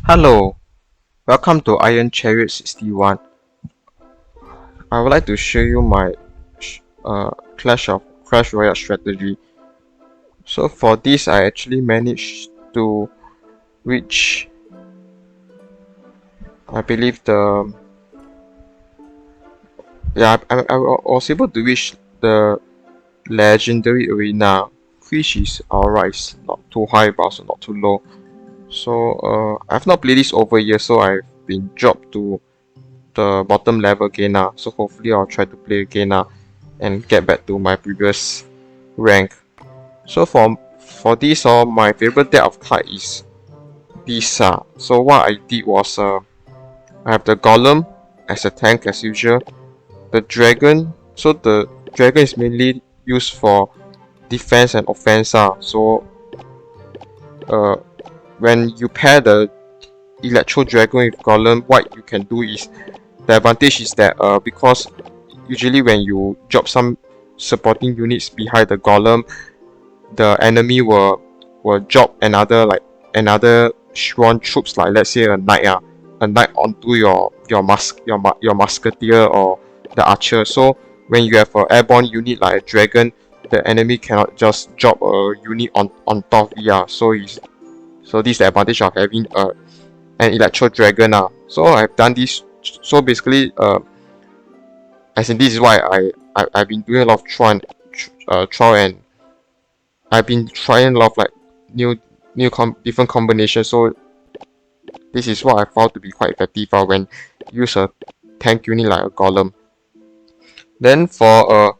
Hello, welcome to Iron Chariot 61. I would like to show you my Clash Royale strategy. So for this, I actually managed to reach, I believe I was able to reach the legendary arena, which is alright. It's not too high, but also not too low. So I've not played this over here, so I've been dropped to the bottom level again now. So hopefully I'll try to play again now and get back to my previous rank. So for this my favorite deck of card is this. So what I did was I have the Golem as a tank as usual. The Dragon. So the Dragon is mainly used for defense and offense. So uh, when you pair the Electro Dragon with Golem, what you can do is the advantage is that because usually when you drop some supporting units behind the Golem, the enemy will drop another sworn troops, like let's say a knight onto your musketeer or the archer. So when you have an airborne unit like a dragon, the enemy cannot just drop a unit on top of it. So this is the advantage of having an electro dragon. So I've done this. So basically as in this is why I've been doing a lot of trial and I've been trying a lot of like different combinations. So this is what I found to be quite effective when use a tank unit like a golem. Then for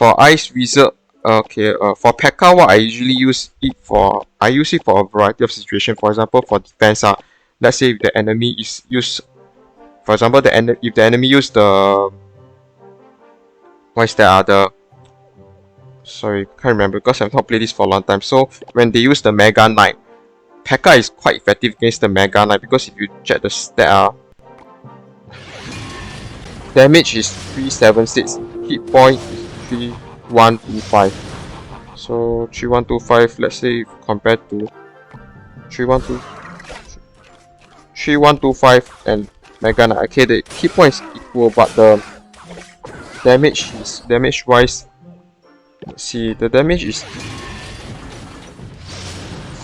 ice wizard, for P.E.K.K.A, what I usually use it for, I use it for a variety of situations. For example, for defense, let's say if the enemy is use, for example, if the enemy use the what is that other? Sorry, can't remember because I've not played this for a long time. So when they use the Mega Knight, P.E.K.K.A is quite effective against the Mega Knight because if you check the stat, damage is 376, hit point is 3125. So 3125, let's say if compared to 3125 and Mega Knight, okay, the hit point is equal, but the damage wise. Let's see, the damage is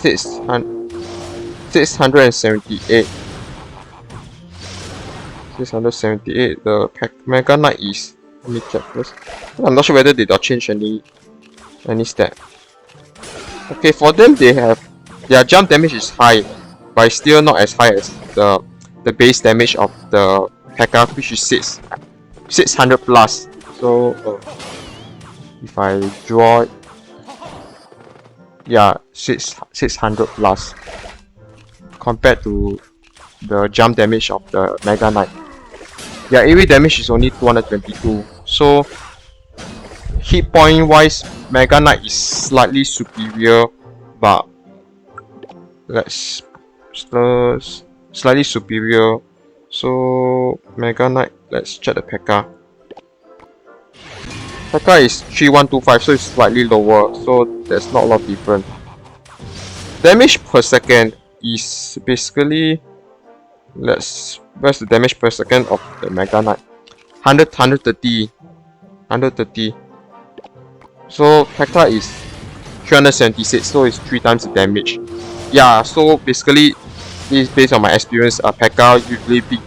678. 678. The Mega Knight is, let me check first. I'm not sure whether they don't change any stat. Okay, for them their jump damage is high, but it's still not as high as the base damage of the P.E.K.K.A, which is 600 plus. So if I draw, yeah, 600 plus compared to the jump damage of the Mega Knight. Yeah, AoE damage is only 222. So hit point wise, Mega Knight is slightly superior, but slightly superior. So Mega Knight, let's check the P.E.K.K.A. P.E.K.K.A is 3125, so it's slightly lower, so there's not a lot of difference. Damage per second is basically, where's the damage per second of the Mega Knight? 130. So P.E.K.K.A is 376, so it's 3 times the damage. Yeah, so basically this is based on my experience. P.E.K.K.A usually beat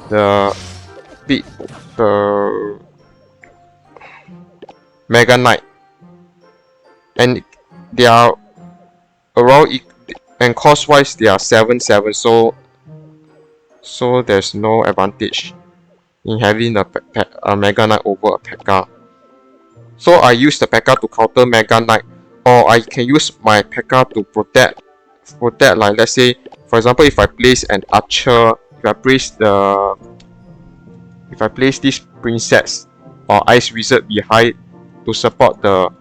the Mega Knight, and they are around, and cost wise they are 7-7, so there's no advantage in having a Mega Knight over a P.E.K.K.A. So I use the P.E.K.K.A to counter Mega Knight, or I can use my P.E.K.K.A to protect, like let's say for example, if I place an archer, if I place this princess or ice wizard behind to support the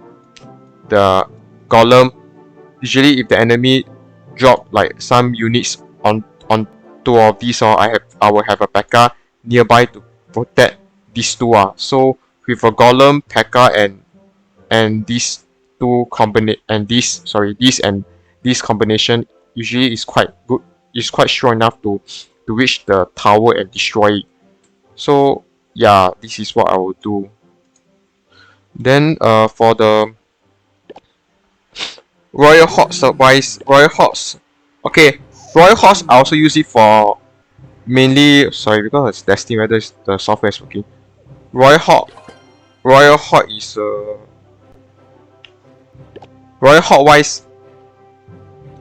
golem, usually if the enemy drop like some units on two of these, or I will have a P.E.K.K.A nearby to protect these two. So with a golem, P.E.K.K.A and these two this combination usually is quite good is quite strong enough to reach the tower and destroy it. So yeah, this is what I will do. Then for the Royal Horse wise, Royal Horse. Okay, Royal Horse I also use it for mainly, sorry, because it's testing whether the software is working. Royal Hawk, Royal Hawk is Royal Hawk wise.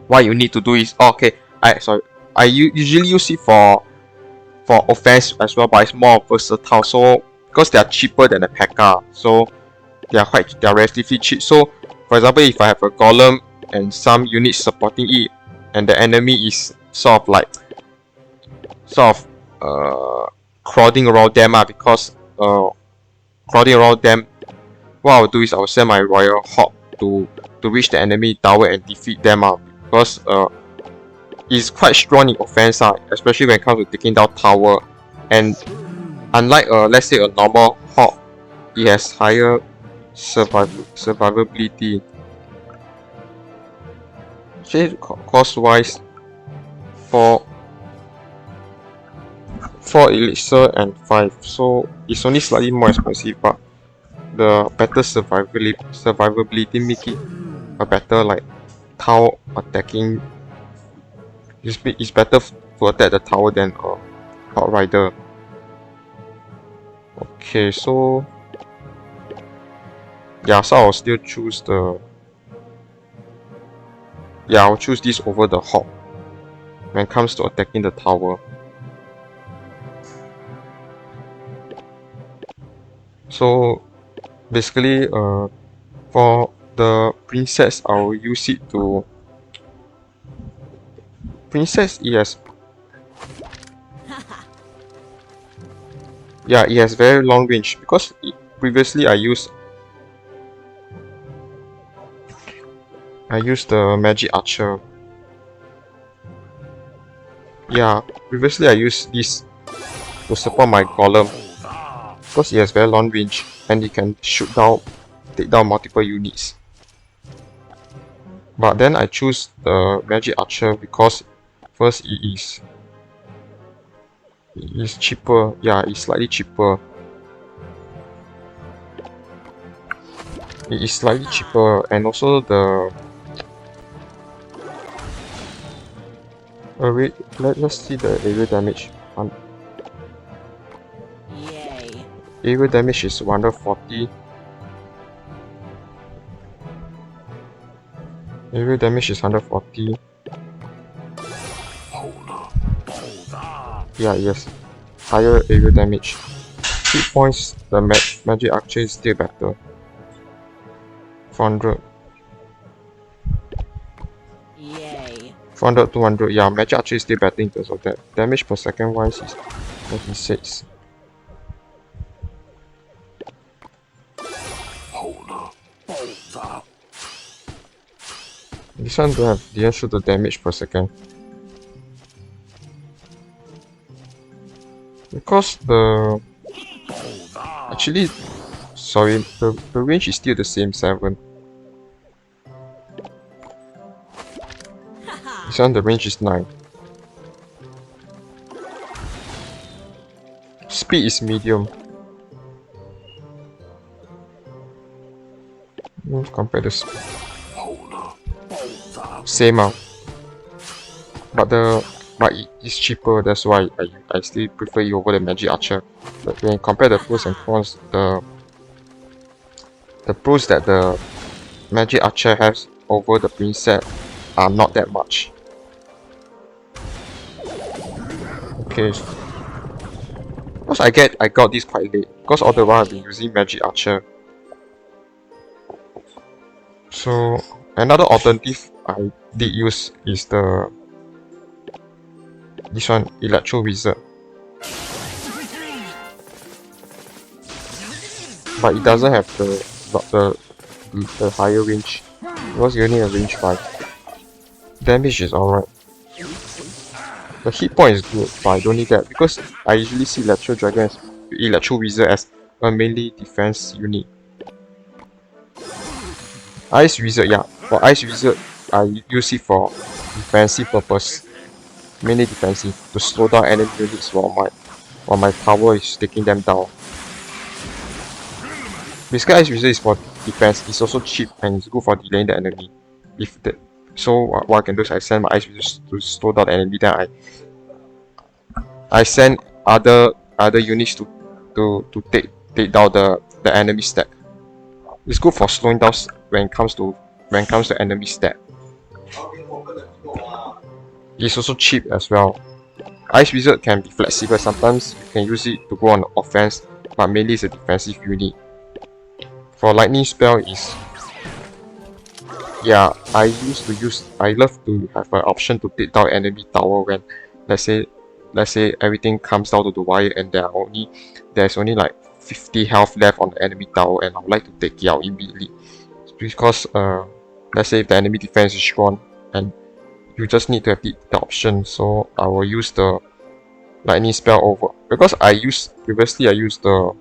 What you need to do is okay. I usually use it for offense as well, but it's more versatile. So because they are cheaper than a P.E.K.K.A, so they are relatively cheap. So for example, if I have a golem and some units supporting it, and the enemy is sort of crowding around them, because crowding around them, what I'll do is I'll send my Royal Hawk to reach the enemy tower and defeat them out, because it's quite strong in offense, especially when it comes to taking down tower. And unlike let's say a normal Hawk, it has higher survivability. Actually, cost wise, for 4 elixir and 5, so it's only slightly more expensive, but the better survivability make it a better like tower attacking. It's better to attack the tower than Hot Rider. Okay, so yeah, so I'll still choose I'll choose this over the Hawk when it comes to attacking the tower. So basically, for the princess, I'll use it to princess. It has very long range, because previously I used the magic archer. Yeah, previously I used this to support my golem, because it has very long range and it can take down multiple units. But then I choose the magic archer because first it is cheaper. Yeah, it's slightly cheaper. It is slightly cheaper, and also the wait, let's see the area damage. Area damage is 140. Area damage is 140. Yeah, yes. Higher area damage. Hit points, the magic archer is still better. 400. 400, 200. Yeah, magic archer is still better in terms of that. Damage per second wise is 36. This one didn't show the damage per second. Because sorry, the range is still the same, 7. This one the range is 9. Speed is medium. Compare the speed. Same but it's cheaper, that's why I still prefer it over the magic archer. But when you compare the pros and cons, the pros that the magic archer has over the princess are not that much. Okay, because I got this quite late, because all the while I've been using magic archer. So another alternative I did use is this one, Electro Wizard. But it doesn't have the higher range, because you only have range 5. Damage is alright. The hit point is good, but I don't need that, because I usually see Electro Wizard as a mainly defense unit. Ice Wizard, yeah. For Ice Wizard, I use it for defensive purpose. mainly defensive, to slow down enemy units while my tower is taking them down. Basically, Ice Wizard is for defense. It's also cheap and it's good for delaying the enemy. If the so what I can do is I send my Ice Wizard to slow down the enemy. Then I send other units to take down the enemy stack. It's good for slowing down when it comes to enemy stack. It's also cheap as well. Ice Wizard can be flexible. Sometimes you can use it to go on offense, but mainly it's a defensive unit. For lightning spell is, yeah, I love to have an option to take down enemy tower when let's say everything comes down to the wire and there's only like 50 health left on the enemy tower, and I would like to take it out immediately. Because let's say if the enemy defense is strong and you just need to have the option, so I will use the lightning spell over, because previously I used the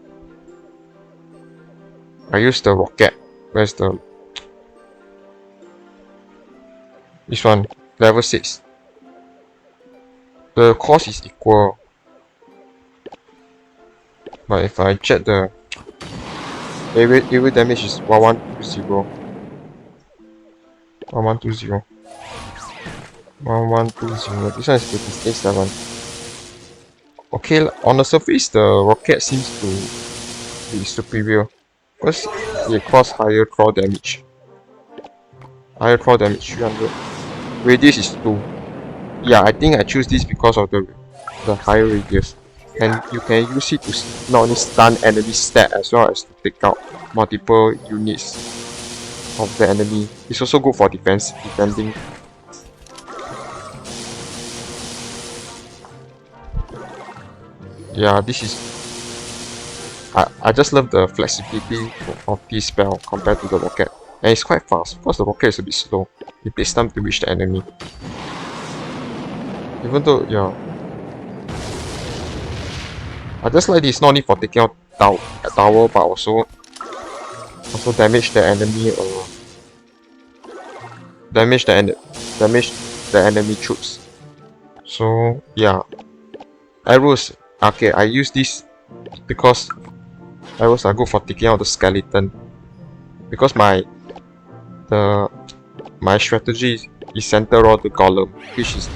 rocket. Where's the this one, level 6. The cost is equal, but if I check the area damage is 1120. 1120. 1120. This one is 57. Okay, on the surface the rocket seems to be superior because it costs higher claw damage. 300. Radius is 2. Yeah, I think I choose this because of the higher radius. And you can use it to not only stun enemy stat as well as to take out multiple units of the enemy. It's also good for defending. Yeah, this is I just love the flexibility of this spell compared to the rocket. And it's quite fast because the rocket is a bit slow. It takes time to reach the enemy. Even though, yeah, I just like this not only for taking out a tower, but also damage the enemy damage the enemy troops. So yeah, arrows. Okay, I use this because arrows are good for taking out the skeleton. Because my strategy is centered around the golem, which is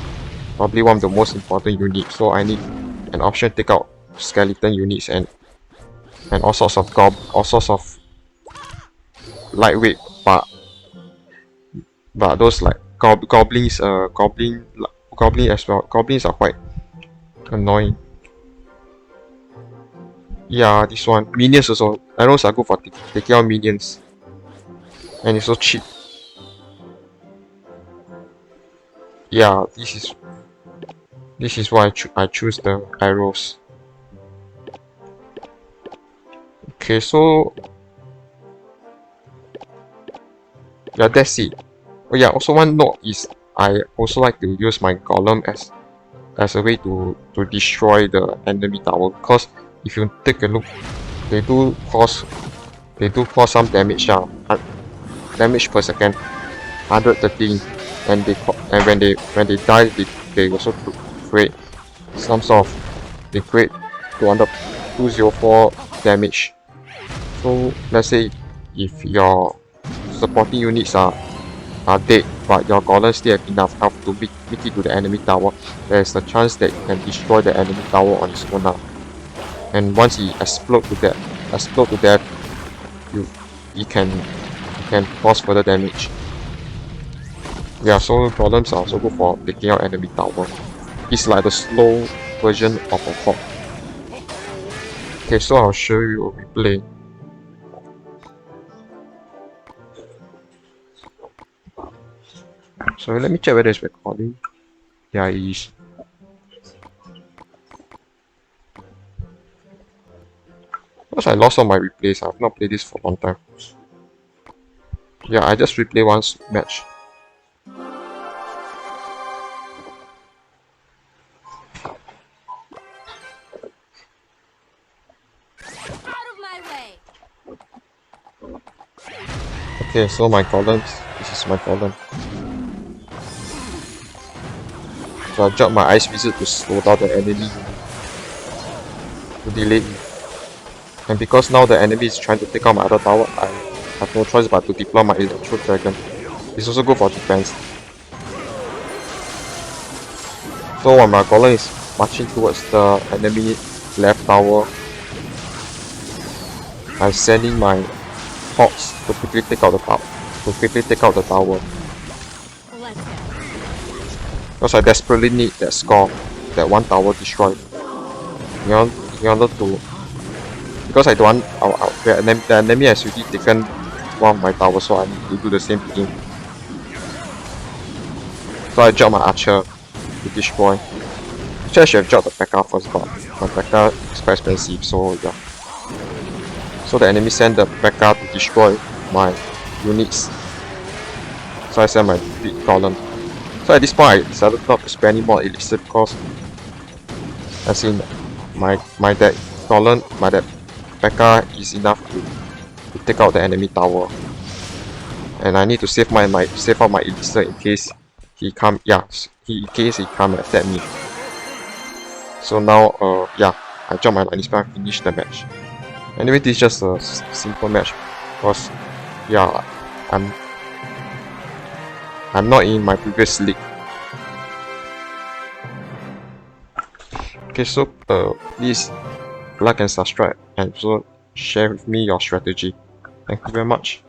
probably one of the most important units. So I need an option to take out skeleton units and all sorts of lightweight, but those like goblins as well. Goblins are quite annoying. Yeah, this one minions also. Arrows are good for taking out minions, and it's so cheap. Yeah, this is why I choose the arrows. Okay, so yeah, that's it. Oh yeah, also one note is I also like to use my golem as a way to destroy the enemy tower, because if you take a look, they do cause some damage. Damage per second, 113, and when they die, they also create some sort of, they create 204 damage. So let's say if your supporting units are dead, but your golem still have enough health to make it to the enemy tower, there's a chance that you can destroy the enemy tower on its own now. And once he explode to death, you can cause further damage. Yeah, so golems are also good for taking out enemy tower. It's like the slow version of a hawk. Okay, so I'll show you a replay. So let me check whether it's recording. Yeah, it is. Because I lost all my replays, I've not played this for a long time. Yeah, I just replay one match. Okay, so my golems. This is my golem. So I dropped my Ice Wizard to slow down the enemy unit, to delay it. And because now the enemy is trying to take out my other tower, I have no choice but to deploy my Electro Dragon. It's also good for defense. So when my golem is marching towards the enemy left tower, I'm sending my Hawks to quickly take out the tower. Because I desperately need that score, that one tower destroyed. In order to, because I don't want the enemy has already taken one of my towers, so I need to do the same to him. So I dropped my archer to destroy. Actually, I should have dropped the P.E.K.K.A first, but my P.E.K.K.A is quite expensive, so yeah. So the enemy sent the P.E.K.K.A to destroy my units. So I sent my big golem. So at this point, I decided not to spend any more elixir because I seen that golem, that P.E.K.K.A is enough to take out the enemy tower. And I need to save save out my elixir in case he come and attack me. So now yeah, I dropped my lightning spell and finish the match. Anyway, this is just a simple match because yeah, I'm not in my previous league. Okay, so please like and subscribe and also share with me your strategy. Thank you very much.